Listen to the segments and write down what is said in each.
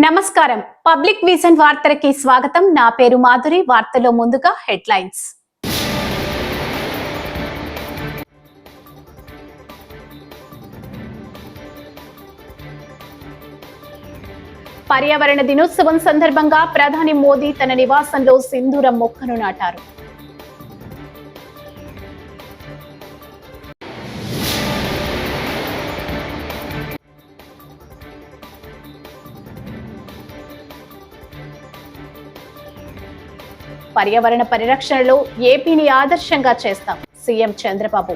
నమస్కారం. Public vision వార్తలకి స్వాగతం. నా పేరు మాధురి. వార్తల్లో ముందుగా హెడ్లైన్స్. పర్యావరణ దినోత్సవం సందర్భంగా ప్రధాని మోదీ తన నివాసంలో సింధూరం మొక్కను నాటారు. పర్యావరణ పరిరక్షణలో ఏపీని ఆదర్శంగా చేస్తాం సీఎం చంద్రబాబు.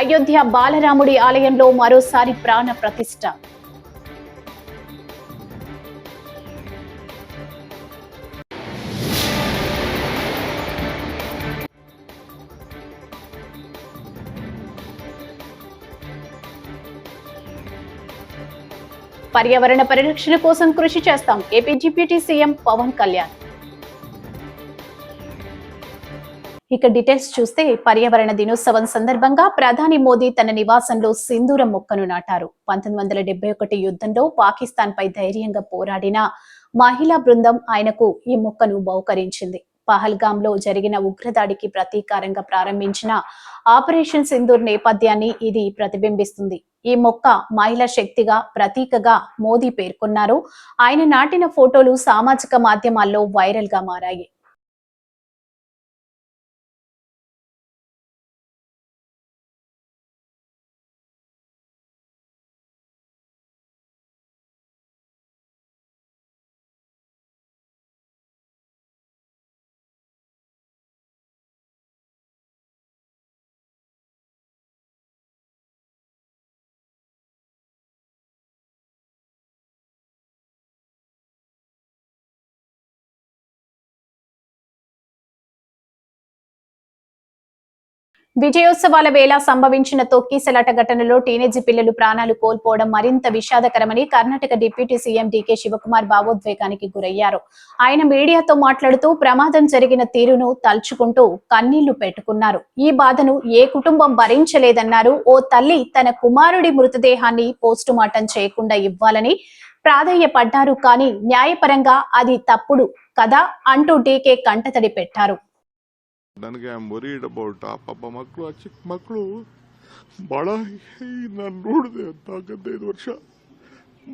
అయోధ్య బాలరాముడి ఆలయంలో మరోసారి ప్రాణ ప్రతిష్ఠ. పర్యావరణ పరిరక్షణ కోసం కృషి చేస్తాం AP deputy CM Pawan Kalyan. ఇక డీటెయిల్స్ చూస్తే పర్యావరణ దినోత్సవం సందర్భంగా ప్రధాని మోదీ తన నివాసంలో సింధూరం మొక్కను నాటారు. 1971 యుద్ధంలో పాకిస్తాన్ పై ధైర్యంగా పోరాడిన మహిళా బృందం ఆయనకు ఈ మొక్కను బహుకరించింది. పహల్గాంలో జరిగిన ఉగ్రదాడికి ప్రతీకారంగా ప్రారంభించిన ఆపరేషన్ సింధూర్ నేపథ్యాన్ని ఇది ప్రతిబింబిస్తుంది. ఈ మొక్క మహిళా శక్తిగా ప్రతీకగా మోదీ పేర్కొన్నారు. ఆయన నాటిన ఫోటోలు సామాజిక మాధ్యమాల్లో వైరల్ గా మారాయి. విజయోత్సవాల వేళ సంభవించిన తొక్కిసలాట ఘటనలో టీనేజీ పిల్లలు ప్రాణాలు కోల్పోవడం మరింత విషాదకరమని Karnataka deputy CM DK Shivakumar భావోద్వేగానికి గురయ్యారు. ఆయన మీడియాతో మాట్లాడుతూ ప్రమాదం జరిగిన తీరును తలుచుకుంటూ కన్నీళ్లు పెట్టుకున్నారు. ఈ బాధను ఏ కుటుంబం భరించలేదన్నారు. ఓ తల్లి తన కుమారుడి మృతదేహాన్ని పోస్టుమార్టం చేయకుండా ఇవ్వాలని ప్రాధేయపడ్డారు. కానీ న్యాయపరంగా అది తప్పుడు కదా అంటూ డీకే కంటతడి పెట్టారు. ನನಗೆ ಐ ಆಮ್ ವರೀಡ್ ಅಬೌಟ್ ಆ ಪಾಪ ಮಕ್ಕಳು, ಆ ಚಿಕ್ಕ ಮಕ್ಕಳು ಭಾಳ ನಾನು ನೋಡಿದೆ ಅಂತ 15 ವರ್ಷ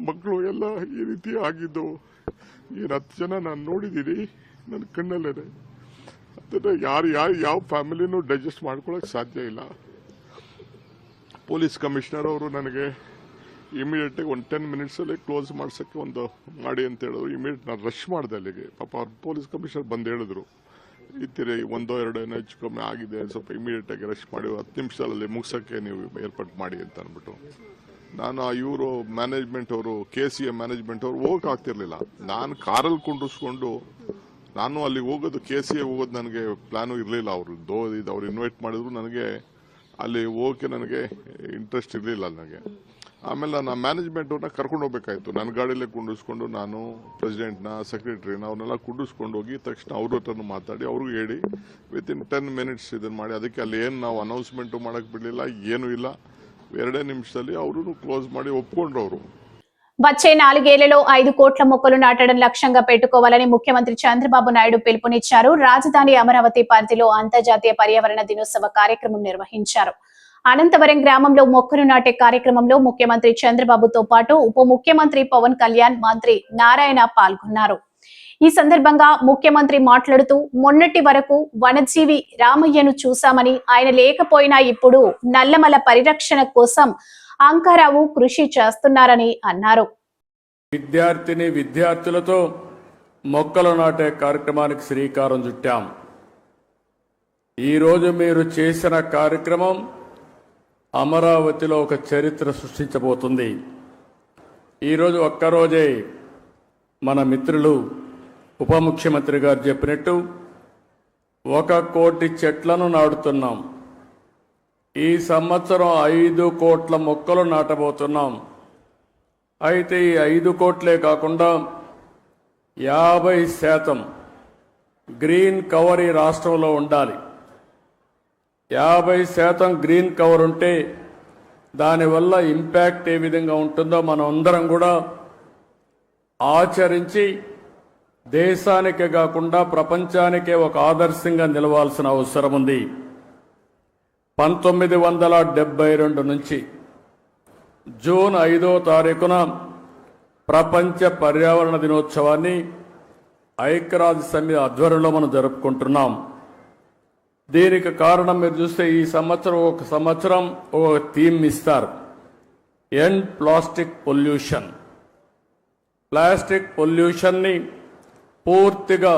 ಮಕ್ಕಳು ಎಲ್ಲ ಈ ರೀತಿ ಆಗಿದ್ದು. ಏನು 10 ಜನ ನಾನು ನೋಡಿದ್ದೀನಿ ನನ್ನ ಕಣ್ಣಲ್ಲೇ. ಅದನ್ನು ಯಾರು ಯಾವ ಫ್ಯಾಮಿಲಿನೂ ಡೈಜೆಸ್ಟ್ ಮಾಡ್ಕೊಳಕ್ಕೆ ಸಾಧ್ಯ ಇಲ್ಲ. ಪೊಲೀಸ್ ಕಮಿಷನರ್ ಅವರು ನನಗೆ ಇಮಿಡಿಯೇಟಾಗಿ ಒಂದು 10 ಮಿನಿಟ್ಸಲ್ಲಿ ಕ್ಲೋಸ್ ಮಾಡ್ಸೋಕ್ಕೆ ಒಂದು ಮಾಡಿ ಅಂತ ಹೇಳಿದ್ರು. ಇಮಿಡಿಯೇಟ್ ನಾನು ರಶ್ ಮಾಡಿದೆ ಅಲ್ಲಿಗೆ. ಪಾಪ ಅವ್ರು ಪೊಲೀಸ್ ಕಮಿಷನರ್ ಬಂದು ಹೇಳಿದ್ರು, ಇತ್ತಿರಿ 1-2 ಹೆಚ್ಚು ಕಮ್ಮಿ ಆಗಿದೆ, ಸ್ವಲ್ಪ ಇಮಿಡಿಯೇಟ್ ಆಗಿ ರಶ್ ಮಾಡಿ 10 ನಿಮಿಷದಲ್ಲಿ ಮುಗಿಸೋಕ್ಕೆ ನೀವು ಏರ್ಪಾಟ್ ಮಾಡಿ ಅಂತ ಅಂದ್ಬಿಟ್ಟು ನಾನು ಇವರು ಮ್ಯಾನೇಜ್ಮೆಂಟ್ ಅವರು KCA ಮ್ಯಾನೇಜ್ಮೆಂಟ್ ಅವರು ಹೋಗಕ್ಕೆ ಆಗ್ತಿರ್ಲಿಲ್ಲ. ನಾನು ಕಾರಲ್ಲಿ ಕುಂಡಿಸ್ಕೊಂಡು ನಾನು ಅಲ್ಲಿಗೆ ಹೋಗೋದು, KCA ಹೋಗೋದು ನನಗೆ ಪ್ಲಾನು ಇರಲಿಲ್ಲ. ಅವ್ರು ಇನ್ವೈಟ್ ಮಾಡಿದ್ರು, ನನಗೆ ಅಲ್ಲಿ ಹೋಗೋಕ್ಕೆ ನನಗೆ ಇಂಟ್ರೆಸ್ಟ್ ಇರಲಿಲ್ಲ. ನನಗೆ ಆಮೇಲೆ ನಾನು ಮ್ಯಾನೇಜ್ಮೆಂಟ್ ಅವ್ರನ್ನ ಕರ್ಕೊಂಡು ಹೋಗ್ಬೇಕಾಯ್ತು. ನನ್ನ ಗಾಡಿಯಲ್ಲೇ ಕುಂಡಿಸ್ಕೊಂಡು ನಾನು ಪ್ರೆಸಿಡೆಂಟ್ನ, ಸೆಕ್ರೆಟರಿನ ಅವ್ರನ್ನೆಲ್ಲ ಕುಂಡಿಸ್ಕೊಂಡು ಹೋಗಿ ತಕ್ಷಣ ಅವ್ರ ಹತ್ರನೂ ಮಾತಾಡಿ ಅವ್ರಿಗೂ ಹೇಳಿ ವಿತಿನ್ 10 ಮಿನಿಟ್ಸ್ ಇದನ್ನು ಮಾಡಿ. ಅದಕ್ಕೆ ಅಲ್ಲಿ ಏನು ನಾವು ಅನೌನ್ಸ್ಮೆಂಟು ಮಾಡೋಕ್ಕೆ ಬಿಡಲಿಲ್ಲ, ಏನೂ ಇಲ್ಲ. 2 ನಿಮಿಷದಲ್ಲಿ ಅವರು ಕ್ಲೋಸ್ ಮಾಡಿ ಒಪ್ಕೊಂಡ್ರು. ಅವರು వచ్చే 4 ఏళ్లలో 5 కోట్ల మొక్కలు నాటడం లక్ష్యంగా పెట్టుకోవాలని ముఖ్యమంత్రి చంద్రబాబు నాయుడు పిలుపునిచ్చారు. రాజధాని అమరావతి పరిధిలో అంతర్జాతీయ పర్యావరణ దినోత్సవ కార్యక్రమం నిర్వహించారు. అనంతవరం గ్రామంలో మొక్కలు నాటే కార్యక్రమంలో ముఖ్యమంత్రి చంద్రబాబుతో పాటు ఉప ముఖ్యమంత్రి పవన్ కళ్యాణ్, మంత్రి నారాయణ పాల్గొన్నారు. ఈ సందర్భంగా ముఖ్యమంత్రి మాట్లాడుతూ మొన్నటి వరకు వనజీవి రామయ్యను చూశామని, ఆయన లేకపోయినా ఇప్పుడు నల్లమల పరిరక్షణ కోసం అంకారావు కృషి చేస్తున్నారని అన్నారు. విద్యార్థులతో మొక్కలు నాటే కార్యక్రమానికి శ్రీకారం చుట్టాం. ఈ రోజు మీరు చేసిన కార్యక్రమం అమరావతిలో ఒక చరిత్ర సృష్టించబోతుంది. ఈరోజు ఒక్కరోజే మన మిత్రులు ఉప ముఖ్యమంత్రి గారు చెప్పినట్టు 1 కోటి చెట్లను నాటుతున్నాం. ఈ సంవత్సరం 5 కోట్ల మొక్కలు నాటబోతున్నాం. అయితే ఈ 5 కోట్లే కాకుండా 50% గ్రీన్ కవర్ ఈ రాష్ట్రంలో ఉండాలి. 50% గ్రీన్ కవర్ ఉంటే దానివల్ల ఇంపాక్ట్ ఏ విధంగా ఉంటుందో మనం అందరం కూడా ఆచరించి దేశానికే కాకుండా ప్రపంచానికే ఒక ఆదర్శంగా నిలవాల్సిన అవసరం ఉంది. 1972 నుంచి జూన్ 5వ తారీఖున ప్రపంచ పర్యావరణ దినోత్సవాన్ని ఐక్యరాజ్య సమితి ఆధ్వర్యంలో మనం జరుపుకుంటున్నాం. దీనికి కారణం మీరు చూస్తే ఈ సంవత్సరం ఒక థీమ్ ఇస్తారు, ఎండ్ ప్లాస్టిక్ పొల్యూషన్. ప్లాస్టిక్ పొల్యూషన్ని పూర్తిగా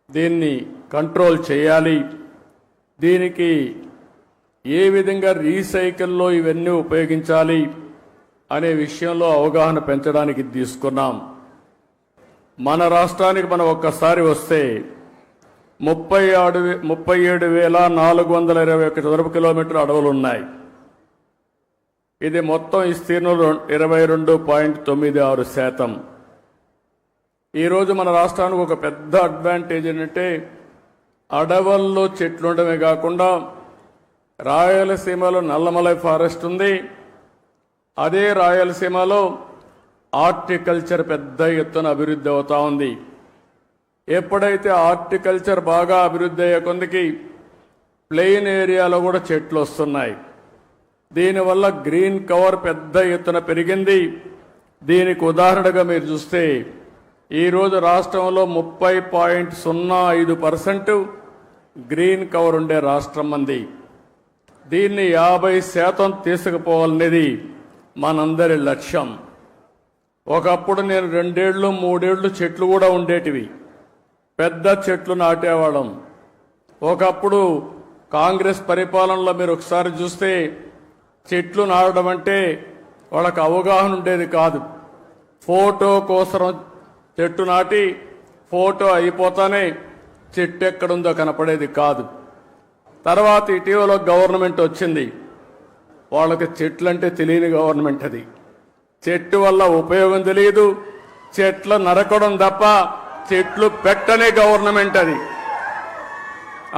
దీన్ని కంట్రోల్ చేయాలి. దీనికి ఏ విధంగా రీసైకిల్లో ఇవన్నీ ఉపయోగించాలి అనే విషయంలో అవగాహన పెంచడానికి తీసుకున్నాం. మన రాష్ట్రానికి మనం ఒక్కసారి వస్తే 37,421 చదరపు కిలోమీటర్ల అడవులు ఉన్నాయి. ఇది మొత్తం విస్తీర్ణంలో 22.96%. ఈరోజు మన రాష్ట్రానికి ఒక పెద్ద అడ్వాంటేజ్ ఏంటంటే అడవుల్లో చెట్లు ఉండడమే కాకుండా రాయలసీమలో నల్లమలై ఫారెస్ట్ ఉంది. అదే రాయలసీమలో హార్టికల్చర్ పెద్ద ఎత్తున అభివృద్ధి అవుతా ఉంది. ఎప్పుడైతే హార్టికల్చర్ బాగా అభివృద్ధి అయ్యే కొందికి ప్లెయిన్ ఏరియాలో కూడా చెట్లు వస్తున్నాయి. దీనివల్ల గ్రీన్ కవర్ పెద్ద ఎత్తున పెరిగింది. దీనికి ఉదాహరణగా మీరు చూస్తే ఈరోజు రాష్ట్రంలో 30.05% గ్రీన్ కవర్ ఉండే రాష్ట్రం మంది. దీన్ని 50% తీసుకుపోవాలనేది మనందరి లక్ష్యం. ఒకప్పుడు నేను 2 ఏళ్ళు 3 ఏళ్ళు చెట్లు కూడా ఉండేటివి, పెద్ద చెట్లు నాటేవాళ్ళం. ఒకప్పుడు కాంగ్రెస్ పరిపాలనలో మీరు ఒకసారి చూస్తే చెట్లు నాటడం అంటే వాళ్ళకి అవగాహన ఉండేది కాదు. ఫోటో కోసం చెట్టు నాటి ఫోటో అయిపోతానే చెట్టు ఎక్కడుందో కనపడేది కాదు. తర్వాత ఇటీవల గవర్నమెంట్ వచ్చింది, వాళ్ళకి చెట్లు అంటే తెలియని గవర్నమెంట్ అది. చెట్టు వల్ల ఉపయోగం తెలియదు, చెట్లు నరకడం తప్ప చెట్లు పెట్టనే గవర్నమెంట్ అది.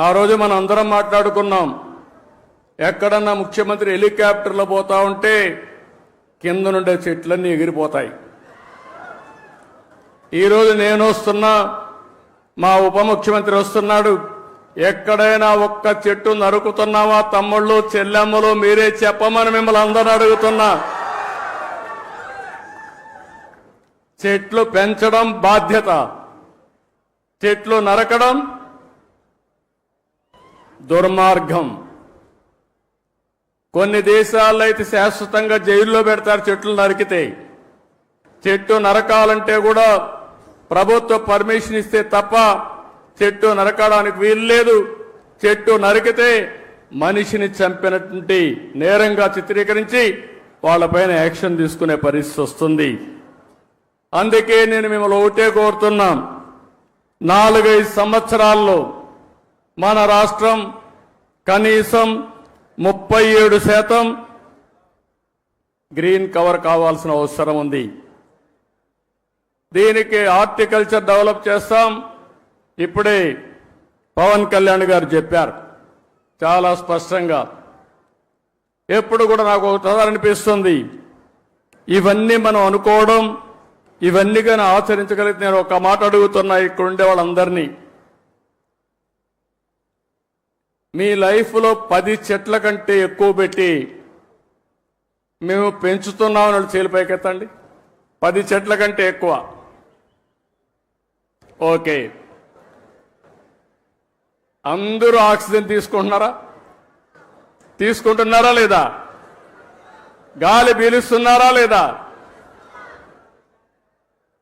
ఆ రోజు మనం అందరం మాట్లాడుకున్నాం, ఎక్కడన్నా ముఖ్యమంత్రి హెలికాప్టర్లో పోతా ఉంటే కింద నుండే చెట్లన్నీ ఎగిరిపోతాయి. ఈరోజు నేను వస్తున్నా, మా ఉప ముఖ్యమంత్రి వస్తున్నాడు, ఎక్కడైనా ఒక్క చెట్టు నరుకుతున్నావా తమ్ముళ్ళు చెల్లెమ్మలు మీరే చెప్పమని మిమ్మల్ని అందరూ అడుగుతున్నా. చెట్లు పెంచడం బాధ్యత, చెట్లు నరకడం దుర్మార్గం. కొన్ని దేశాల్లో అయితే శాశ్వతంగా జైల్లో పెడతారు చెట్లు నరికితే. చెట్టు నరకాలంటే కూడా ప్రభుత్వ పర్మిషన్ ఇస్తే తప్ప చెట్టు నరకడానికి వీలు లేదు. చెట్టు నరికితే మనిషిని చంపినటువంటి నేరంగా చిత్రీకరించి వాళ్ళపైన యాక్షన్ తీసుకునే పరిస్థితి వస్తుంది. అందుకే నేను మిమ్మల్ని ఒకటే కోరుతున్నాం, 4-5 సంవత్సరాల్లో మన రాష్ట్రం కనీసం 37% గ్రీన్ కవర్ కావాల్సిన అవసరం ఉంది. దీనికి హార్టికల్చర్ డెవలప్ చేస్తాం. ఇప్పుడే పవన్ కళ్యాణ్ గారు చెప్పారు చాలా స్పష్టంగా. ఎప్పుడు కూడా నాకు ఒక అనిపిస్తుంది, ఇవన్నీ మనం అనుకోవడం, ఇవన్నీ కానీ ఆచరించగలిగితే నేను ఒక మాట అడుగుతున్నా ఇక్కడ ఉండే వాళ్ళందరినీ, మీ లైఫ్లో 10 చెట్ల కంటే ఎక్కువ పెట్టి మేము పెంచుతున్నామని చేలిపైకెత్తండి. 10 చెట్ల కంటే ఎక్కువ. ఓకే, అందరూ ఆక్సిజన్ తీసుకుంటున్నారా లేదా? గాలి పీలుస్తున్నారా లేదా?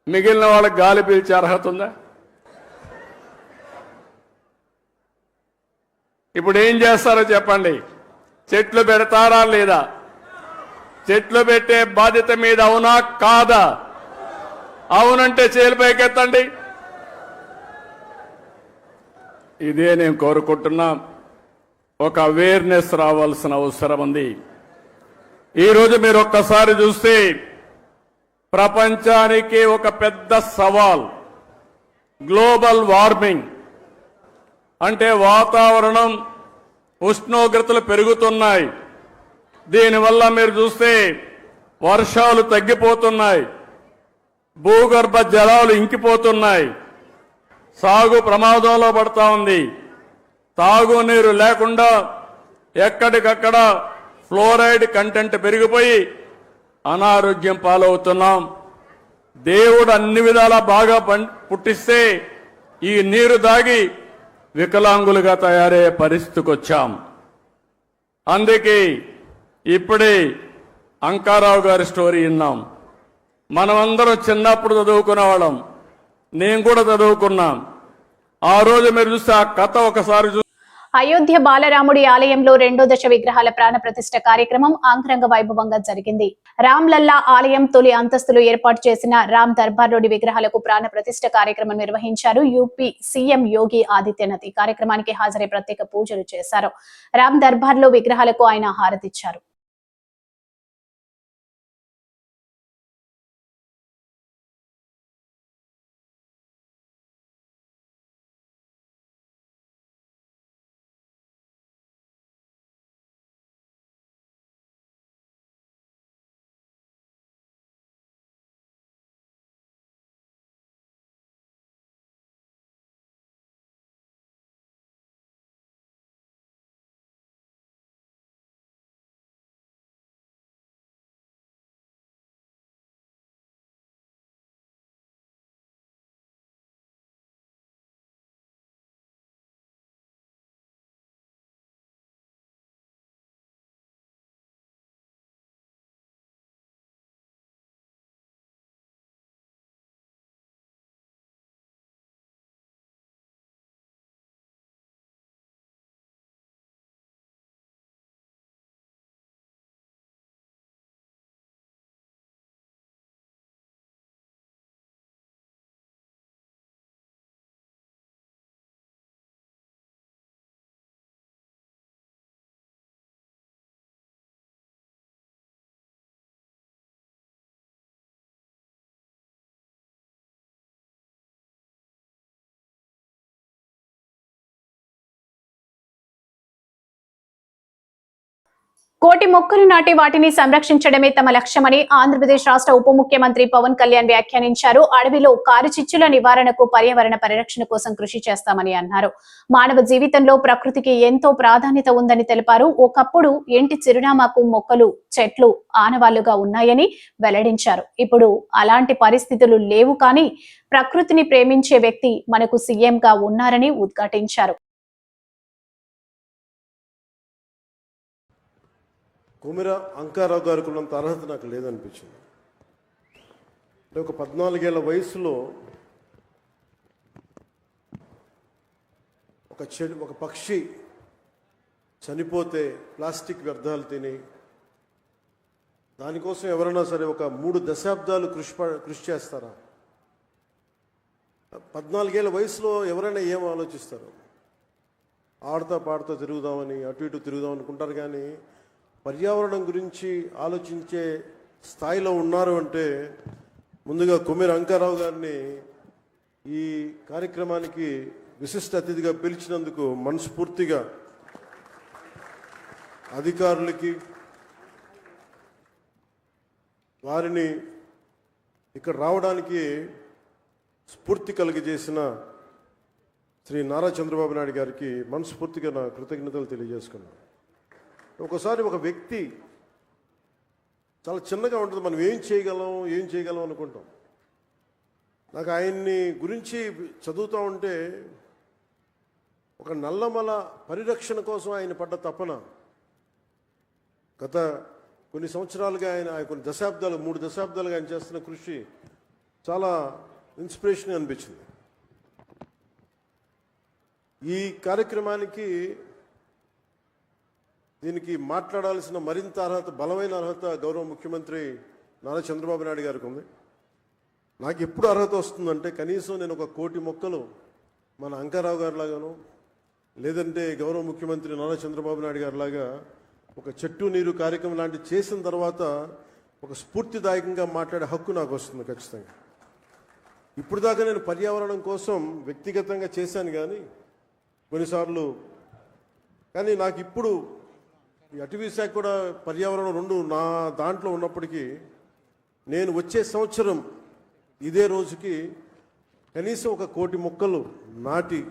మిగిలిన వాళ్ళకి గాలి పీల్చే అర్హత ఉందా? ఇప్పుడు ఏం చేస్తారో చెప్పండి. చెట్లు పెడతారా లేదా? చెట్లు పెట్టే బాధ్యత మీద అవునా కాదా? అవునంటే చేలిపైకెత్తండి. ఇదే నేను కోరుకుంటున్నా. ఒక అవేర్నెస్ రావాల్సిన అవసరం ఉంది. ఈరోజు మీరు ఒక్కసారి చూస్తే ప్రపంచానికి ఒక పెద్ద సవాల్ గ్లోబల్ వార్మింగ్ అంటే వాతావరణం ఉష్ణోగ్రతలు పెరుగుతున్నాయి. దీనివల్ల మీరు చూస్తే వర్షాలు తగ్గిపోతున్నాయి, భూగర్భ జలాలు ఇంకిపోతున్నాయి, సాగు ప్రమాదంలో పడతా ఉంది. తాగునీరు లేకుండా ఎక్కడికక్కడ ఫ్లోరైడ్ కంటెంట్ పెరిగిపోయి అనారోగ్యం పాలవుతున్నాం. దేవుడు అన్ని విధాలా బాగా పుట్టిస్తే ఈ నీరు దాగి వికలాంగులుగా తయారయ్యే పరిస్థితికి వచ్చాం. అందుకే ఇప్పుడే అంకారావు గారి స్టోరీ విన్నాం. మనమందరం చిన్నప్పుడు చదువుకునే వాళ్ళం, నేను కూడా చదువుకున్నాం. ఆ రోజు మీరు చూస్తే ఆ కథ ఒకసారి అయోధ్య బాలరాముడి ఆలయంలో 2వ దశ విగ్రహాల ప్రాణ ప్రతిష్ఠ కార్యక్రమం అంగరంగ వైభవంగా జరిగింది. రామ్లల్లా ఆలయం తొలి అంతస్తులు ఏర్పాటు చేసిన రామ్ దర్బార్లోని విగ్రహాలకు ప్రాణ ప్రతిష్ఠ కార్యక్రమం నిర్వహించారు. యూపీ సీఎం యోగి ఆదిత్యనాథ్ ఈ కార్యక్రమానికి హాజరై ప్రత్యేక పూజలు చేశారు. రామ్ దర్బార్లో విగ్రహాలకు ఆయన హారతిచ్చారు. కోటి మొక్కలు నాటి వాటిని సంరక్షించడమే తమ లక్ష్యమని ఆంధ్రప్రదేశ్ రాష్ట్ర ఉప ముఖ్యమంత్రి పవన్ కళ్యాణ్ వ్యాఖ్యానించారు. అడవిలో కారు చిచ్చుల నివారణకు, పర్యావరణ పరిరక్షణ కోసం కృషి చేస్తామని అన్నారు. మానవ జీవితంలో ప్రకృతికి ఎంతో ప్రాధాన్యత ఉందని తెలిపారు. ఒకప్పుడు ఇంటి చిరునామాకు మొక్కలు, చెట్లు ఆనవాళ్లుగా ఉన్నాయని వెల్లడించారు. ఇప్పుడు అలాంటి పరిస్థితులు లేవు, కానీ ప్రకృతిని ప్రేమించే వ్యక్తి మనకు సీఎంగా ఉన్నారని ఉద్ఘాటించారు. కుమిర అంకారావు గారికి ఉన్నంత అర్హత నాకు లేదనిపించింది. అంటే ఒక 14 ఏళ్ల వయసులో ఒక పక్షి చనిపోతే ప్లాస్టిక్ వ్యర్థాలు తిని దానికోసం ఎవరైనా సరే ఒక 3 దశాబ్దాలు కృషి చేస్తారా? 14 ఏళ్ల వయసులో ఎవరైనా ఏం ఆలోచిస్తారు? ఆడుతా పాడుతూ తిరుగుదామని, అటు ఇటు తిరుగుదాం అనుకుంటారు, కానీ పర్యావరణం గురించి ఆలోచించే స్థాయిలో ఉన్నారు అంటే ముందుగా కుమిర అంకారావు గారిని ఈ కార్యక్రమానికి విశిష్ట అతిథిగా పిలిచినందుకు మనస్ఫూర్తిగా అధికారులకి, వారిని ఇక్కడ రావడానికి స్ఫూర్తి కలిగజేసిన శ్రీ నారా చంద్రబాబు నాయుడు గారికి మనస్ఫూర్తిగా నా కృతజ్ఞతలు తెలియజేసుకున్నాను. ఒకసారి ఒక వ్యక్తి చాలా చిన్నగా ఉంటుంది, మనం ఏం చేయగలం అనుకుంటాం. నాకు ఆయన్ని గురించి చదువుతూ ఉంటే ఒక నల్లమల పరిరక్షణ కోసం ఆయన పడ్డ తపన, గత కొన్ని సంవత్సరాలుగా కొన్ని దశాబ్దాలు, 3 దశాబ్దాలుగా ఆయన చేస్తున్న కృషి చాలా ఇన్స్పిరేషన్ అనిపించింది. ఈ కార్యక్రమానికి దీనికి మాట్లాడాల్సిన మరింత అర్హత, బలమైన అర్హత గౌరవ ముఖ్యమంత్రి నారా చంద్రబాబు నాయుడు గారికి ఉంది. నాకు ఎప్పుడు అర్హత వస్తుందంటే కనీసం నేను ఒక 1 కోటి మొక్కలు మన అంకారావు గారి లాగాను, లేదంటే గౌరవ ముఖ్యమంత్రి నారా చంద్రబాబు నాయుడు గారి లాగా ఒక చెట్టు నీరు కార్యక్రమం లాంటివి చేసిన తర్వాత ఒక స్ఫూర్తిదాయకంగా మాట్లాడే హక్కు నాకు వస్తుంది ఖచ్చితంగా. ఇప్పుడు దాకా నేను పర్యావరణం కోసం వ్యక్తిగతంగా చేశాను కానీ కొన్నిసార్లు, కానీ నాకు ఇప్పుడు ఈ అటవీ శాఖ కూడా పర్యావరణం రెండు నా దాంట్లో ఉన్నప్పటికీ నేను వచ్చే సంవత్సరం ఇదే రోజుకి కనీసం 1 కోటి మొక్కలు నాటి,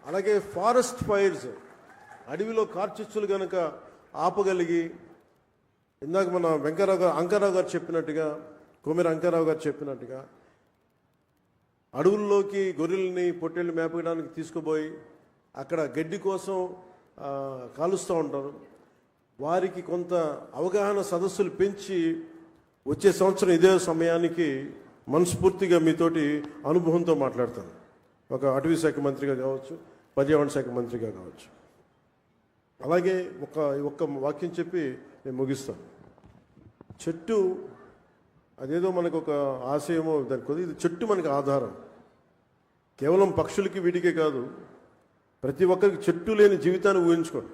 అలాగే ఫారెస్ట్ ఫైర్స్ అడవిలో కార్చిచ్చులు కనుక ఆపగలిగి, ఇందాక మన అంకారావు గారు చెప్పినట్టుగా, కోమేర అంకారావు గారు చెప్పినట్టుగా అడవుల్లోకి గొర్రెల్ని పొట్టేళ్ళు మేపడానికి తీసుకుపోయి అక్కడ గడ్డి కోసం కాలుస్తూ ఉంటారు. వారికి కొంత అవగాహన సదస్సులు పెంచి వచ్చే సంవత్సరం ఇదే సమయానికి మనస్ఫూర్తిగా మీతోటి అనుభవంతో మాట్లాడతాను. ఒక అటవీ శాఖ మంత్రిగా కావచ్చు, పర్యావరణ శాఖ మంత్రిగా కావచ్చు. అలాగే ఒక్క వాక్యం చెప్పి నేను ముగిస్తాను. చెట్టు అదేదో మనకు ఒక ఆశయమో దానికి, ఇది చెట్టు మనకు ఆధారం. కేవలం పక్షులకి వీటికే కాదు, ప్రతి ఒక్కరికి చెట్టు లేని జీవితాన్ని ఊహించుకోండి.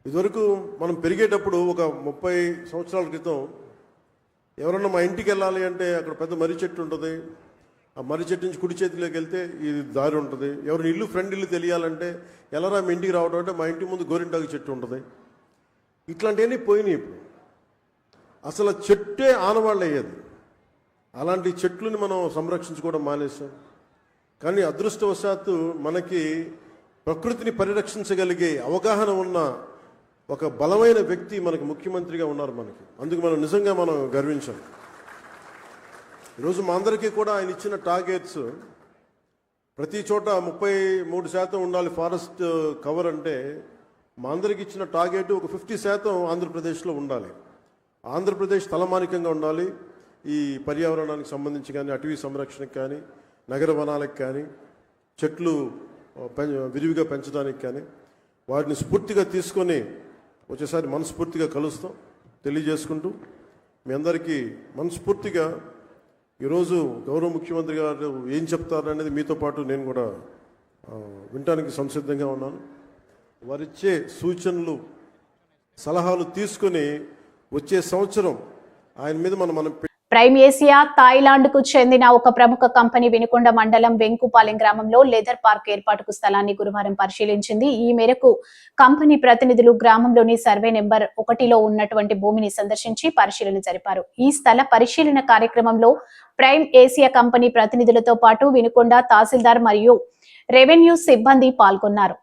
ఇదివరకు మనం పెరిగేటప్పుడు ఒక 30 సంవత్సరాల క్రితం ఎవరన్నా మా ఇంటికి వెళ్ళాలి అంటే అక్కడ పెద్ద మర్రి చెట్టు ఉంటుంది. ఆ మర్రి చెట్టు నుంచి కుడి చేతిలోకి వెళ్తే ఇది దారి ఉంటుంది. ఎవరిని ఇల్లు ఫ్రెండ్ ఇల్లు తెలియాలంటే ఎలారా మీ ఇంటికి రావడం అంటే మా ఇంటి ముందు గోరింటాకు చెట్టు ఉంటుంది. ఇట్లాంటివన్నీ పోయినాయి. ఇప్పుడు అసలు చెట్టే ఆనవాళ్ళు అయ్యేది. అలాంటి చెట్లని మనం సంరక్షించుకోవడం మానేసాం. కానీ అదృష్టవశాత్తు మనకి ప్రకృతిని పరిరక్షించగలిగే అవగాహన ఉన్న ఒక బలమైన వ్యక్తి మనకి ముఖ్యమంత్రిగా ఉన్నారు మనకి. అందుకు మనం నిజంగా మనం గర్వించాం. ఈరోజు మా అందరికీ కూడా ఆయన ఇచ్చిన టార్గెట్స్ ప్రతి చోట 33% ఉండాలి ఫారెస్ట్ కవర్ అంటే, మా అందరికి ఇచ్చిన టార్గెట్ ఒక 50% ఆంధ్రప్రదేశ్లో ఉండాలి. ఆంధ్రప్రదేశ్ తలమానికంగా ఉండాలి. ఈ పర్యావరణానికి సంబంధించి కానీ, అటవీ సంరక్షణకు కానీ, నగర వనాలకు కానీ, చెట్లు విరివిగా పెంచడానికి కానీ, వాటిని స్ఫూర్తిగా తీసుకొని వచ్చేసారి మనస్ఫూర్తిగా కలుస్తాం తెలియజేసుకుంటూ, మీ అందరికీ మనస్ఫూర్తిగా ఈరోజు గౌరవ ముఖ్యమంత్రి గారు ఏం చెప్తారనేది మీతో పాటు నేను కూడా వినటానికి సంసిద్ధంగా ఉన్నాను. వారిచ్చే సూచనలు సలహాలు తీసుకొని వచ్చే సంవత్సరం ఆయన మీద మనం ప్రైమ్ ఏసియా థాయిలాండ్ కు చెందిన ఒక ప్రముఖ కంపెనీ వినుకొండ మండలం వెంకుపాలెం గ్రామంలో లెదర్ పార్క్ ఏర్పాటుకు స్థలాన్ని గురువారం పరిశీలించింది. ఈ మేరకు కంపెనీ ప్రతినిధులు గ్రామంలోని సర్వే నెంబర్ 1లో ఉన్నటువంటి భూమిని సందర్శించి పరిశీలన జరిపారు. ఈ స్థల పరిశీలన కార్యక్రమంలో ప్రైమ్ ఏసియా కంపెనీ ప్రతినిధులతో పాటు వినుకొండ తహసీల్దార్ మరియు రెవెన్యూ సిబ్బంది పాల్గొన్నారు.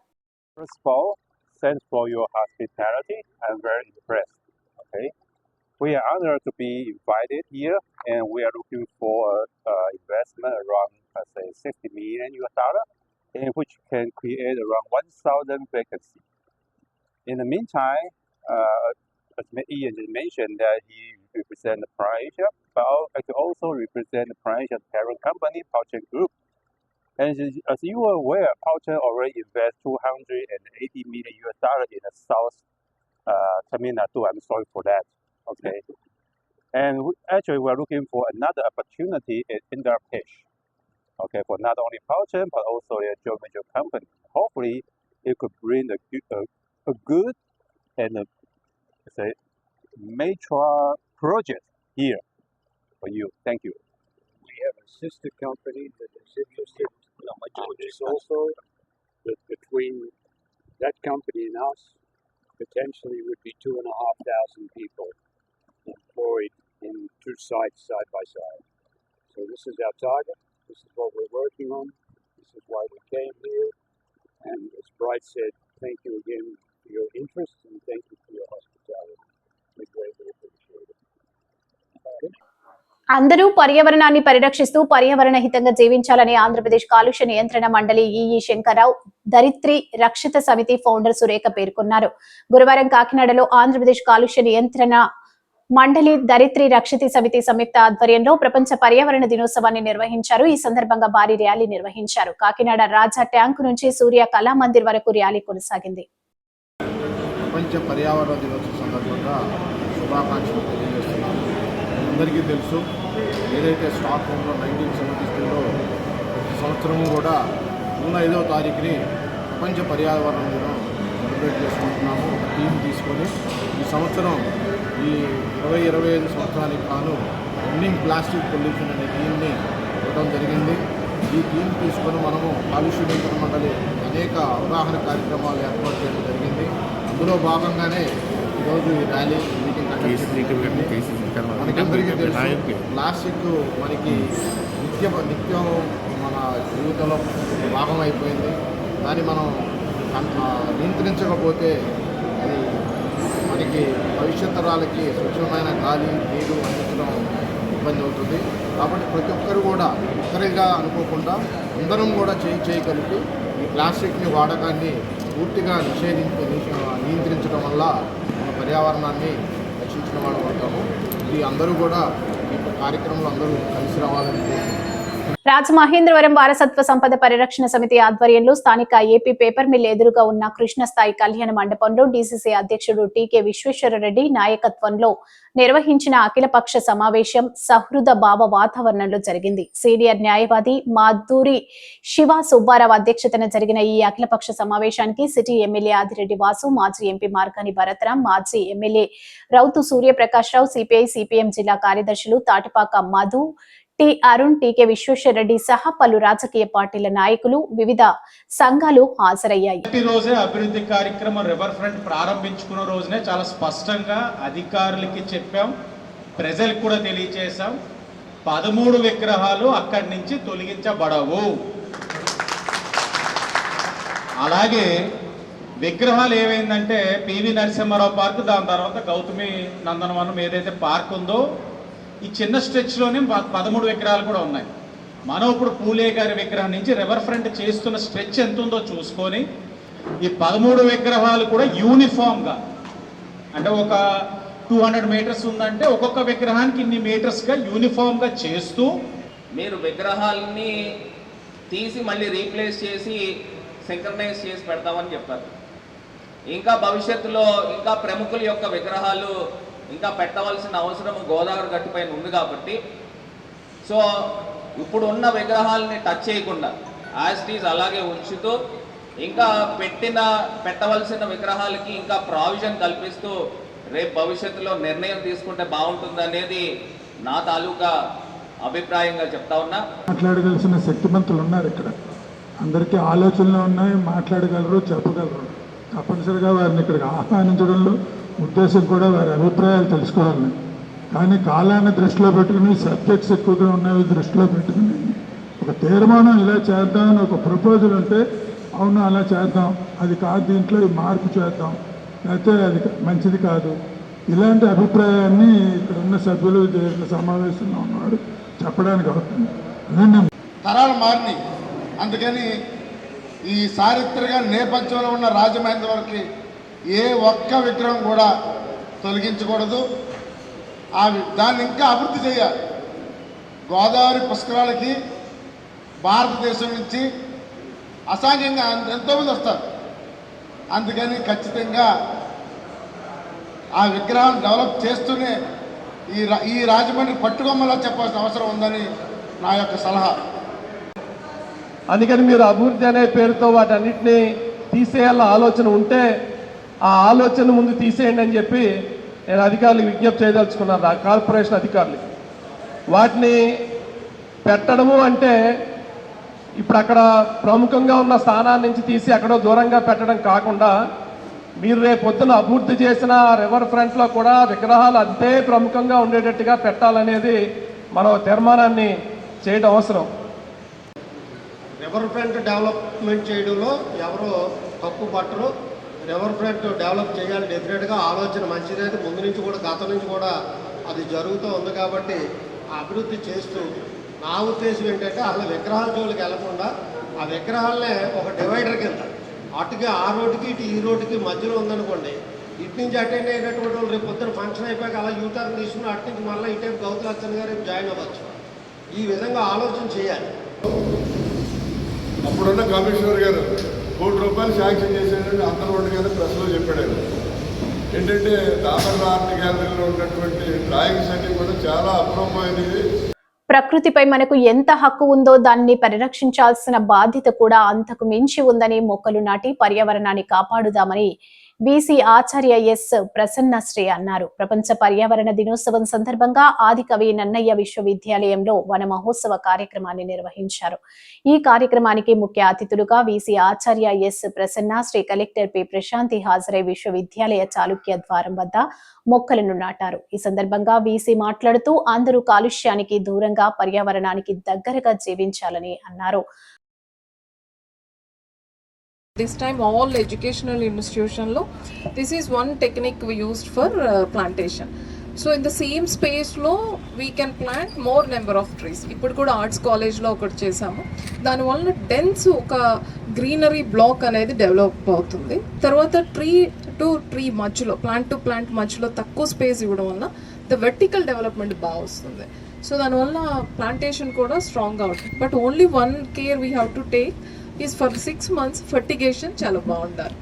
We are honored to be invited here, and we are looking for investment around, let's say, $60 million, in which can create around 1,000 vacancies. In the meantime, as Ian just mentioned, that he represents the Prime Asia, but I can also represent the Prime Asia parent company, Pouchen Group. And as you are aware, Pouchen already invested $280 million in the South Tamil Nadu. I'm sorry for that. Okay, and actually we're looking for another opportunity in Andhra Pradesh. Okay, for not only Pouchen but also a joint venture company. Hopefully, it could bring a good and say major project here for you. Thank you. We have a sister company that is interested, which is also between that company and us. Potentially would be 2,500 people employed in 2 sites side by side. So this is our target. This is what we're working on. This is why we came here. And as Bright said, thank you again for your interest and thank you for your hospitality. We greatly appreciate it. అందరూ పర్యావరణాన్ని పరిరక్షిస్తూ పర్యావరణ హితంగా జీవించాలని ఆంధ్రప్రదేశ్ కాలుష్య నియంత్రణ మండలి EE Shankarrao, ధరిత్రి రక్షిత సమితి founder Surekha పేర్కొన్నారు. గురువారం కాకినాడలో ఆంధ్రప్రదేశ్ కాలుష్య నియంత్రణ మండలి ధరిత్రి రక్షిత సమితి సంయుక్త ఆధ్వర్యంలో ప్రపంచ పర్యావరణ దినోత్సవాన్ని నిర్వహించారు. ఈ సందర్భంగా భారీ ర్యాలీ నిర్వహించారు. కాకినాడ రాజా ట్యాంకు నుంచి సూర్య కళా మందిర్ వరకు ర్యాలీ కొనసాగింది. ప్రపంచ పర్యావరణ దినోత్సవం సందర్భంగా శుభాకాంక్షలు తెలియజేస్తున్నాను. అందరికీ తెలుసు, ఏదైతే స్టాక్ హోమ్లో 1972లో ప్రతి సంవత్సరము కూడా జూన్ 5వ తారీఖుని ప్రపంచ పర్యావరణ దినం సెలబ్రేట్ చేసుకుంటున్నాము. ఒక థీమ్ తీసుకొని ఈ సంవత్సరం ఈ 2025 సంవత్సరానికి గాను ఎండింగ్ ప్లాస్టిక్ పొల్యూషన్ అనే థీమ్ని ఇవ్వడం జరిగింది. ఈ థీమ్ తీసుకొని మనము కాలుష్య నియంత్రణ మండలి అనేక అవగాహన కార్యక్రమాలు ఏర్పాటు చేయడం జరిగింది. అందులో భాగంగానే ఈరోజు ఈ ర్యాలీ మీటింగ్ మనకందరికీ తెలుసు, ప్లాస్టిక్ మనకి నిత్యం మన జీవితంలో భాగం అయిపోయింది. దాన్ని మనం నియంత్రించకపోతే అది మనకి భవిష్యత్ తరాలకి స్వచ్ఛమైన గాలి నీరు అందించడం ఇబ్బంది అవుతుంది. కాబట్టి ప్రతి ఒక్కరు కూడా ఒక్కరిగా అనుకోకుండా అందరం కూడా చేయగలిగి ఈ ప్లాస్టిక్ని వాడకాన్ని పూర్తిగా నియంత్రించడం వల్ల మన పర్యావరణాన్ని రక్షించిన వాళ్ళు అవుతాము. ఇది అందరూ కూడా ఈ కార్యక్రమంలో అందరూ కలిసి రావాలని కోరుకుంటున్నాను. రాజమహేంద్రవరం వారసత్వ సంపద పరిరక్షణ సమితి ఆధ్వర్యంలో స్థానిక ఏపీ పేపర్ మిల్ ఎదురుగా ఉన్న కృష్ణస్థాయి కళ్యాణ మండపంలో డీసీసీ అధ్యక్షుడు టీకే విశ్వేశ్వరరెడ్డి నాయకత్వంలో నిర్వహించిన అఖిలపక్ష సమావేశం సహృద భావ వాతావరణంలో జరిగింది. సీనియర్ న్యాయవాది మాధూరి శివ సుబ్బారావు అధ్యక్షతన జరిగిన ఈ అఖిలపక్ష సమావేశానికి సిటీ ఎమ్మెల్యే ఆదిరెడ్డి వాసు, మాజీ ఎంపీ మార్గాని భరతరాం, మాజీ ఎమ్మెల్యే రౌతు సూర్యప్రకాష్ రావు, సిపిఐ సిపిఎం జిల్లా కార్యదర్శులు తాటిపాక మధు, టి అరుణ్, టీకే విశ్వేశ్వరరెడ్డి సహా పలు రాజకీయ పార్టీల నాయకులు, వివిధ సంఘాలు హాజరయ్యాయి. రోజే అభివృద్ధి కార్యక్రమం రివర్ ఫ్రంట్ ప్రారంభించుకున్న రోజునే చాలా స్పష్టంగా అధికారులకి చెప్పాం, ప్రజలకు కూడా తెలియజేశాం. 13 విగ్రహాలు అక్కడి నుంచి తొలగించబడవు. అలాగే విగ్రహాలు ఏమైందంటే పివి నరసింహారావు పార్క్, దాని తర్వాత గౌతమి నందనవనం ఏదైతే పార్క్ ఉందో ఈ చిన్న స్ట్రెచ్లోనే 13 విగ్రహాలు కూడా ఉన్నాయి. మనం ఇప్పుడు పూలే గారి విగ్రహం నుంచి రివర్ ఫ్రంట్ చేస్తున్న స్ట్రెచ్ ఎంత ఉందో చూసుకొని ఈ 13 విగ్రహాలు కూడా యూనిఫామ్గా, అంటే ఒక 200 మీటర్స్ ఉందంటే ఒక్కొక్క విగ్రహానికి ఇన్ని మీటర్స్గా యూనిఫామ్గా చేస్తూ మీరు విగ్రహాలని తీసి మళ్ళీ రీప్లేస్ చేసి సింక్రనైజ్ చేసి పెడతామని చెప్పారు. ఇంకా భవిష్యత్తులో ఇంకా ప్రముఖుల యొక్క విగ్రహాలు ఇంకా పెట్టవలసిన అవసరం గోదావరి గట్టుపైన ఉంది కాబట్టి సో ఇప్పుడు ఉన్న విగ్రహాలని టచ్ చేయకుండా యాజ్ ఇట్ ఈజ్ అలాగే ఉంచుతూ ఇంకా పెట్టవలసిన విగ్రహాలకి ఇంకా ప్రావిజన్ కల్పిస్తూ రేపు భవిష్యత్తులో నిర్ణయం తీసుకుంటే బాగుంటుందనేది నా తాలూకా అభిప్రాయంగా చెప్తా ఉన్నా. మాట్లాడగలిసిన శక్తిమంతులు ఉన్నారు ఇక్కడ, అందరికీ ఆలోచనలు ఉన్నాయి, మాట్లాడగలరు, చెప్పగలరు. తప్పనిసరిగా వారిని ఇక్కడికి ఆహ్వానించడంలో ఉద్దేశం కూడా వారి అభిప్రాయాలు తెలుసుకోవాలని. కానీ కాలాన్ని దృష్టిలో పెట్టుకుని, సబ్జెక్ట్స్ ఎక్కువగా ఉన్నవి దృష్టిలో పెట్టుకుని ఒక తీర్మానం ఇలా చేద్దామని ఒక ప్రపోజల్ ఉంటే అవును అలా చేద్దాం, అది కాదు దీంట్లో మార్పు చేద్దాం, లేకపోతే అది మంచిది కాదు, ఇలాంటి అభిప్రాయాన్ని ఇక్కడ ఉన్న సభ్యులు దీంట్లో సమావేశంలో ఉన్నాడు చెప్పడానికి అవుతుంది. తరాలు మారినాయి, అందుకని ఈ చారిత్రక నేపథ్యంలో ఉన్న రాజమహేంద్రవరంకి ఏ ఒక్క విగ్రహం కూడా తొలగించకూడదు. దాన్ని ఇంకా అభివృద్ధి చేయాలి. గోదావరి పుష్కరాలకి భారతదేశం నుంచి అసాంఘ్యంగా ఎంతోమంది వస్తారు. అందుకని ఖచ్చితంగా ఆ విగ్రహం డెవలప్ చేస్తూనే ఈ రాజమండ్రి పట్టుకొమ్మలా చెప్పాల్సిన అవసరం ఉందని నా యొక్క సలహా. అందుకని మీరు అభివృద్ధి అనే పేరుతో వాటన్నిటిని తీసేయాల ఆలోచన ఉంటే ఆ ఆలోచన ముందు తీసేయండి అని చెప్పి నేను అధికారులకు విజ్ఞప్తి చేయదలుచుకున్నాను. ఆ కార్పొరేషన్ అధికారులకి వాటిని పెట్టడము అంటే ఇప్పుడు అక్కడ ప్రముఖంగా ఉన్న స్థానాన్ని నుంచి తీసి ఎక్కడో దూరంగా పెట్టడం కాకుండా మీరు రేపు పొద్దున అభివృద్ధి చేసిన రివర్ ఫ్రంట్లో కూడా విగ్రహాలు అంతే ప్రముఖంగా ఉండేటట్టుగా పెట్టాలనేది మనం తీర్మానాన్ని చేయడం అవసరం. రివర్ ఫ్రంట్ డెవలప్మెంట్ చేయడంలో ఎవరో తప్పు పట్టరు. రివర్ ఫ్రంట్ డెవలప్ చేయాలి, డెఫినెట్గా ఆలోచన మంచిదైతే ముందు నుంచి కూడా గతం నుంచి కూడా అది జరుగుతూ ఉంది. కాబట్టి అభివృద్ధి చేస్తూ నా ఉద్దేశం ఏంటంటే అసలు విగ్రహాల జోలికి వెళ్లకుండా ఆ విగ్రహాలనే ఒక డివైడర్ కింద అటుకి ఆ రోడ్డుకి ఇటు ఈ రోడ్డుకి మధ్యలో ఉందనుకోండి, ఇటు నుంచి అటెండ్ అయినటువంటి వాళ్ళు రేపు పొద్దున ఫంక్షన్ అయిపోయాక అలా యూటర్న్ తీసుకుని అటు నుంచి మళ్ళీ ఇటే గౌతులచ్చన్ గారు రేపు జాయిన్ అవ్వచ్చు. ఈ విధంగా ఆలోచన చేయాలి. అప్పుడున్న కమిషనర్ గారు ₹1 శాంక్షన్ చేసేటట్టు అంతర్వాడు గారు ప్రెస్లో చెప్పాడు. ఏంటంటే దామర్ ఆర్ట్ గ్యాలరీలో ఉన్నటువంటి డ్రాయింగ్స్ అన్ని కూడా చాలా అపూర్వమైనవి. ప్రకృతిపై మనకు ఎంత హక్కు ఉందో దాన్ని పరిరక్షించాల్సిన బాధ్యత కూడా అంతకు మించి ఉందని మొక్కలు నాటి పర్యావరణాన్ని కాపాడుదామని బీసీ ఆచార్య ఎస్ ప్రసన్నశ్రీ అన్నారు. ప్రపంచ పర్యావరణ దినోత్సవం సందర్భంగా ఆదికవి నన్నయ్య విశ్వవిద్యాలయంలో వన మహోత్సవ కార్యక్రమాన్ని నిర్వహించారు. ఈ కార్యక్రమానికి ముఖ్య అతిథులుగా బీసీ ఆచార్య S Prasannasri, collector P Prashanti హాజరై విశ్వవిద్యాలయ చాళుక్య ద్వారం వద్ద మొక్కలను నాటారు. ఈ సందర్భంగా వీసీ మాట్లాడుతూ అందరూ కాలుష్యానికి దూరంగా పర్యావరణానికి దగ్గరగా జీవించాలని అన్నారు. This time all educational institution lo this is one technique we used for plantation. So in the same space lo we can plant more number of trees. Ippudu kuda arts college lo okati chesamu. Dani valla dense oka greenery block anedi develop avutundi. Tarvata tree to tree మధ్యలో plant to plant మధ్యలో తక్కువ space ఇవ్వడం వల్ల the vertical development బాగా వస్తుంది. So దానివల్ల plantation కూడా స్ట్రాంగ్గా ఉంటుంది. But only one care we have to take is for 6 months fertigation చాలా బాగుండాలి.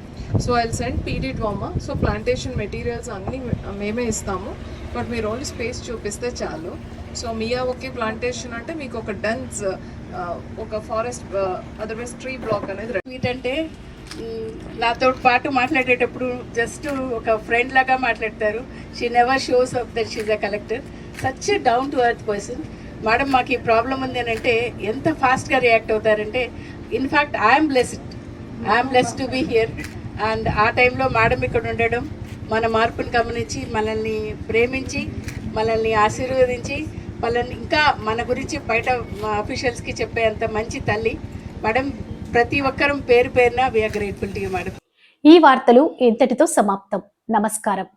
So I will send PD DWAMA. So plantation materials అన్నీ మేమే ఇస్తాము, బట్ మీరు ఓన్లీ స్పేస్ చూపిస్తే చాలు. సో మియావాకి ప్లాంటేషన్ అంటే మీకు ఒక డెన్స్ ఒక ఫారెస్ట్ అదర్వైజ్ ట్రీ బ్లాక్ అనేది ఏంటంటే నాతో పాటు మాట్లాడేటప్పుడు జస్ట్ ఒక ఫ్రెండ్ లాగా మాట్లాడతారు. She never shows up that she's a collector. Such down to earth person. Madam మాకు ఈ ప్రాబ్లం ఉంది అని అంటే ఎంత ఫాస్ట్గా రియాక్ట్ అవుతారంటే, in fact I'm blessed to be here. And ఆ టైంలో మేడం ఇక్కడ ఉండడం, మన మార్పుని గమనించి మనల్ని ప్రేమించి మనల్ని ఆశీర్వదించి వాళ్ళని ఇంకా మన గురించి బయట అఫీషియల్స్కి చెప్పేంత మంచి తల్లి మేడం. ప్రతి ఒక్కరం పేరు పేరున we are grateful to you madam. ఈ వార్తలు ఇంతటితో సమాప్తం. నమస్కారం.